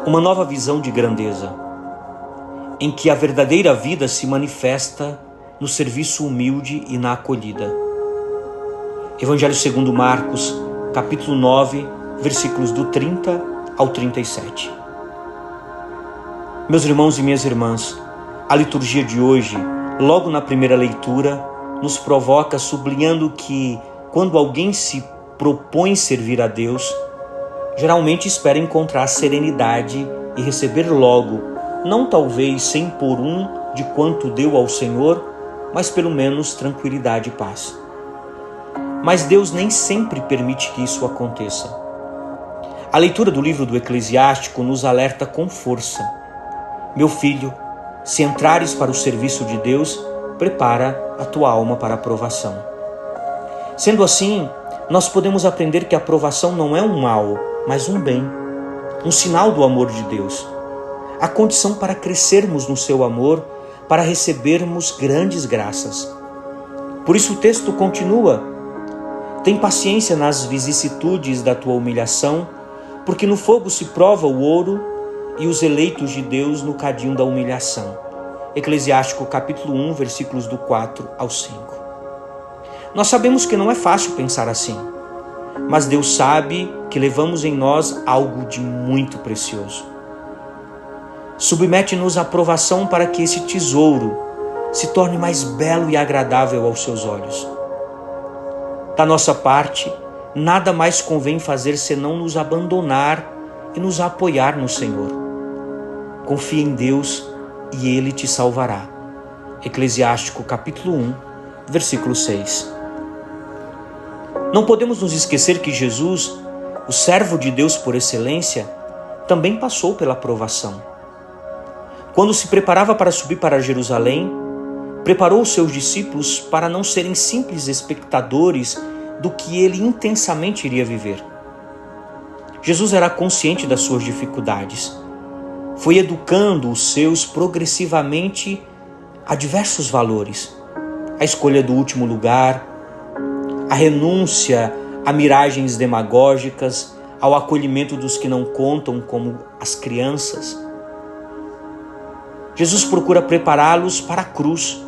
uma nova visão de grandeza, em que a verdadeira vida se manifesta no serviço humilde e na acolhida. Evangelho segundo Marcos, capítulo 9, versículos do 30 ao 37. Meus irmãos e minhas irmãs, a liturgia de hoje, logo na primeira leitura, nos provoca sublinhando que, quando alguém se propõe servir a Deus, geralmente espera encontrar serenidade e receber logo, não talvez 100 por 1 de quanto deu ao Senhor, mas pelo menos tranquilidade e paz. Mas Deus nem sempre permite que isso aconteça. A leitura do livro do Eclesiástico nos alerta com força. Meu filho, se entrares para o serviço de Deus, prepara a tua alma para a provação. Sendo assim, nós podemos aprender que a provação não é um mal, mas um bem, um sinal do amor de Deus. A condição para crescermos no seu amor, para recebermos grandes graças. Por isso o texto continua: tem paciência nas vicissitudes da tua humilhação, porque no fogo se prova o ouro e os eleitos de Deus no cadinho da humilhação. Eclesiástico capítulo 1, versículos do 4 ao 5. Nós sabemos que não é fácil pensar assim, mas Deus sabe que levamos em nós algo de muito precioso. Submete-nos à provação para que esse tesouro se torne mais belo e agradável aos seus olhos. Da nossa parte, nada mais convém fazer senão nos abandonar e nos apoiar no Senhor. Confia em Deus e Ele te salvará. Eclesiástico capítulo 1, versículo 6. Não podemos nos esquecer que Jesus, o servo de Deus por excelência, também passou pela provação. Quando se preparava para subir para Jerusalém, preparou os seus discípulos para não serem simples espectadores do que ele intensamente iria viver. Jesus era consciente das suas dificuldades. Foi educando os seus progressivamente a diversos valores. A escolha do último lugar, a renúncia a miragens demagógicas, ao acolhimento dos que não contam como as crianças. Jesus procura prepará-los para a cruz,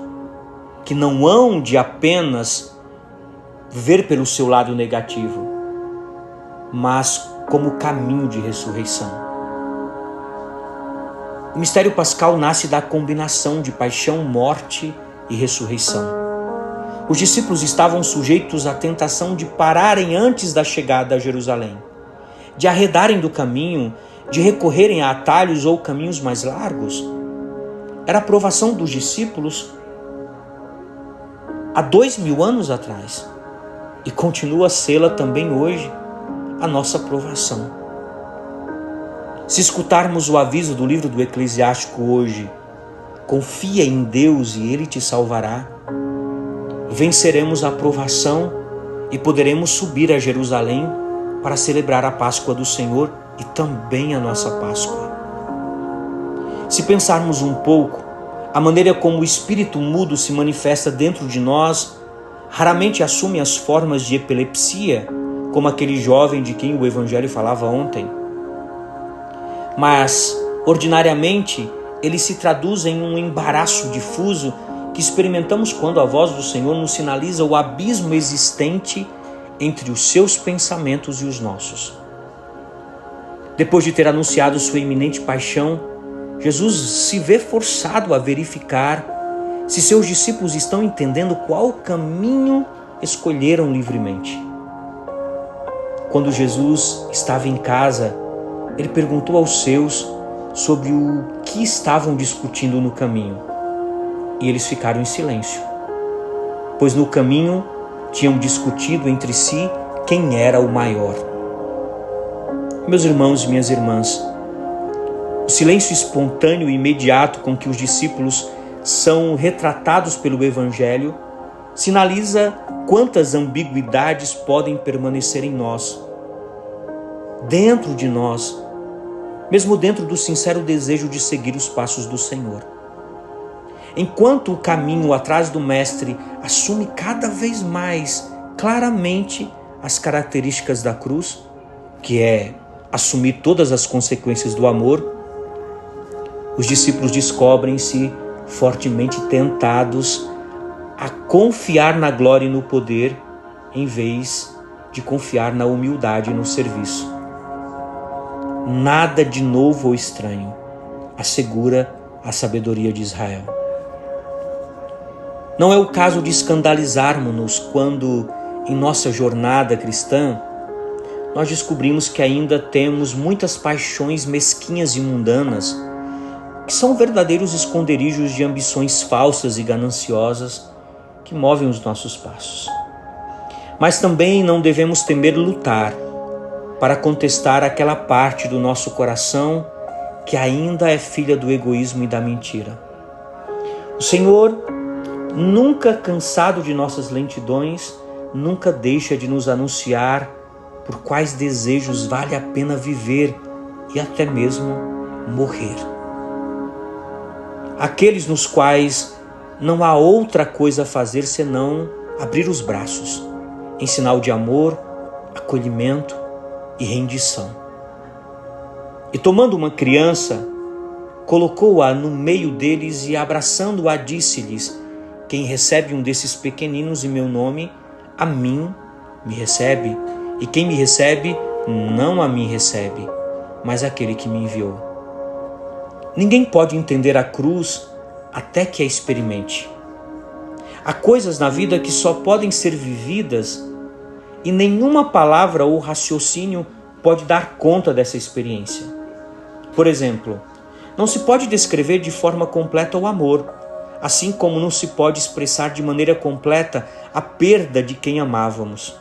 que não hão de apenas ver pelo seu lado negativo, mas como caminho de ressurreição. O mistério pascal nasce da combinação de paixão, morte e ressurreição. Os discípulos estavam sujeitos à tentação de pararem antes da chegada a Jerusalém, de arredarem do caminho, de recorrerem a atalhos ou caminhos mais largos. Era a provação dos discípulos há 2000 anos atrás e continua a sê-la também hoje, a nossa provação. Se escutarmos o aviso do livro do Eclesiástico hoje, confia em Deus e Ele te salvará, venceremos a provação e poderemos subir a Jerusalém para celebrar a Páscoa do Senhor e também a nossa Páscoa. Se pensarmos um pouco, a maneira como o espírito mudo se manifesta dentro de nós raramente assume as formas de epilepsia, como aquele jovem de quem o Evangelho falava ontem. Mas, ordinariamente, ele se traduz em um embaraço difuso que experimentamos quando a voz do Senhor nos sinaliza o abismo existente entre os seus pensamentos e os nossos. Depois de ter anunciado sua iminente paixão, Jesus se vê forçado a verificar se seus discípulos estão entendendo qual caminho escolheram livremente. Quando Jesus estava em casa, ele perguntou aos seus sobre o que estavam discutindo no caminho. E eles ficaram em silêncio, pois no caminho tinham discutido entre si quem era o maior. Meus irmãos e minhas irmãs, o silêncio espontâneo e imediato com que os discípulos são retratados pelo Evangelho sinaliza quantas ambiguidades podem permanecer em nós, dentro de nós, mesmo dentro do sincero desejo de seguir os passos do Senhor. Enquanto o caminho atrás do Mestre assume cada vez mais claramente as características da cruz, que é assumir todas as consequências do amor, os discípulos descobrem-se fortemente tentados a confiar na glória e no poder, em vez de confiar na humildade e no serviço. Nada de novo ou estranho, assegura a sabedoria de Israel. Não é o caso de escandalizarmos-nos quando, em nossa jornada cristã, nós descobrimos que ainda temos muitas paixões mesquinhas e mundanas, que são verdadeiros esconderijos de ambições falsas e gananciosas que movem os nossos passos. Mas também não devemos temer lutar para contestar aquela parte do nosso coração que ainda é filha do egoísmo e da mentira. O Senhor, nunca cansado de nossas lentidões, nunca deixa de nos anunciar por quais desejos vale a pena viver e até mesmo morrer. Aqueles nos quais não há outra coisa a fazer senão abrir os braços, em sinal de amor, acolhimento e rendição. E tomando uma criança, colocou-a no meio deles e abraçando-a disse-lhes: quem recebe um desses pequeninos em meu nome, a mim me recebe, e quem me recebe, não a mim recebe, mas aquele que me enviou. Ninguém pode entender a cruz até que a experimente. Há coisas na vida que só podem ser vividas e nenhuma palavra ou raciocínio pode dar conta dessa experiência. Por exemplo, não se pode descrever de forma completa o amor, assim como não se pode expressar de maneira completa a perda de quem amávamos.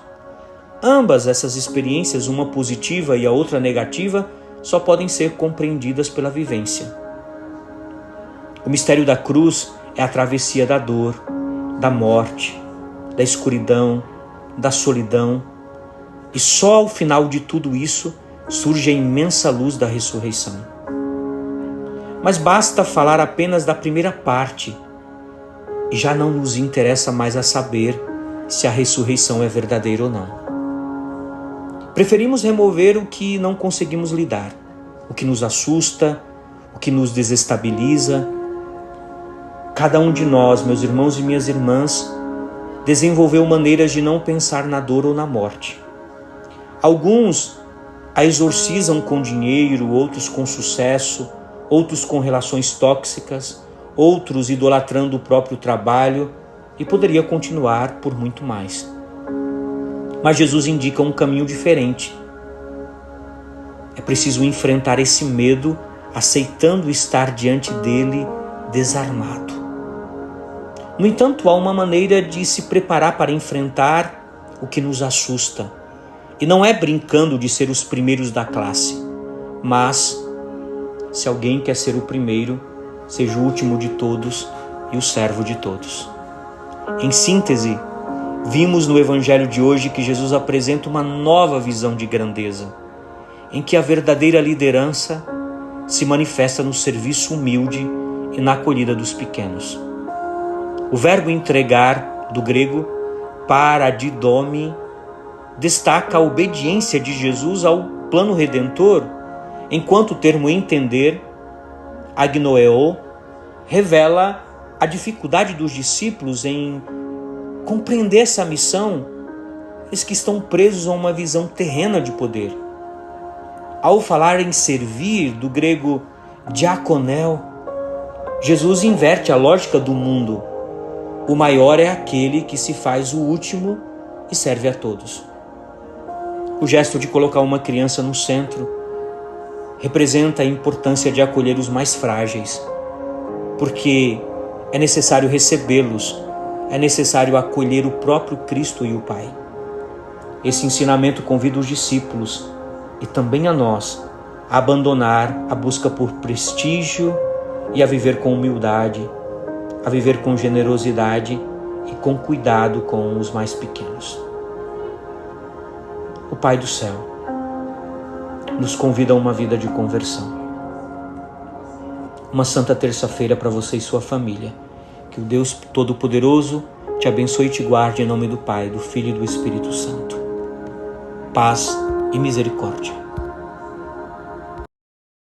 Ambas essas experiências, uma positiva e a outra negativa, só podem ser compreendidas pela vivência. O mistério da cruz é a travessia da dor, da morte, da escuridão, da solidão, e só ao final de tudo isso surge a imensa luz da ressurreição. Mas basta falar apenas da primeira parte e já não nos interessa mais a saber se a ressurreição é verdadeira ou não. Preferimos remover o que não conseguimos lidar, o que nos assusta, o que nos desestabiliza. Cada um de nós, meus irmãos e minhas irmãs, desenvolveu maneiras de não pensar na dor ou na morte. Alguns a exorcizam com dinheiro, outros com sucesso, outros com relações tóxicas, outros idolatrando o próprio trabalho, e poderia continuar por muito mais. Mas Jesus indica um caminho diferente. É preciso enfrentar esse medo, aceitando estar diante dele desarmado. No entanto, há uma maneira de se preparar para enfrentar o que nos assusta. E não é brincando de ser os primeiros da classe, mas, se alguém quer ser o primeiro, seja o último de todos e o servo de todos. Em síntese, vimos no Evangelho de hoje que Jesus apresenta uma nova visão de grandeza, em que a verdadeira liderança se manifesta no serviço humilde e na acolhida dos pequenos. O verbo entregar, do grego paradidome, destaca a obediência de Jesus ao plano redentor, enquanto o termo entender, agnoeo, revela a dificuldade dos discípulos em compreender essa missão, eles que estão presos a uma visão terrena de poder. Ao falar em servir, do grego diakonel, Jesus inverte a lógica do mundo. O maior é aquele que se faz o último e serve a todos. O gesto de colocar uma criança no centro representa a importância de acolher os mais frágeis, porque é necessário recebê-los, é necessário acolher o próprio Cristo e o Pai. Esse ensinamento convida os discípulos e também a nós a abandonar a busca por prestígio e a viver com humildade, a viver com generosidade e com cuidado com os mais pequenos. O Pai do céu nos convida a uma vida de conversão. Uma santa terça-feira para você e sua família. Que o Deus Todo-Poderoso te abençoe e te guarde em nome do Pai, do Filho e do Espírito Santo. Paz e misericórdia.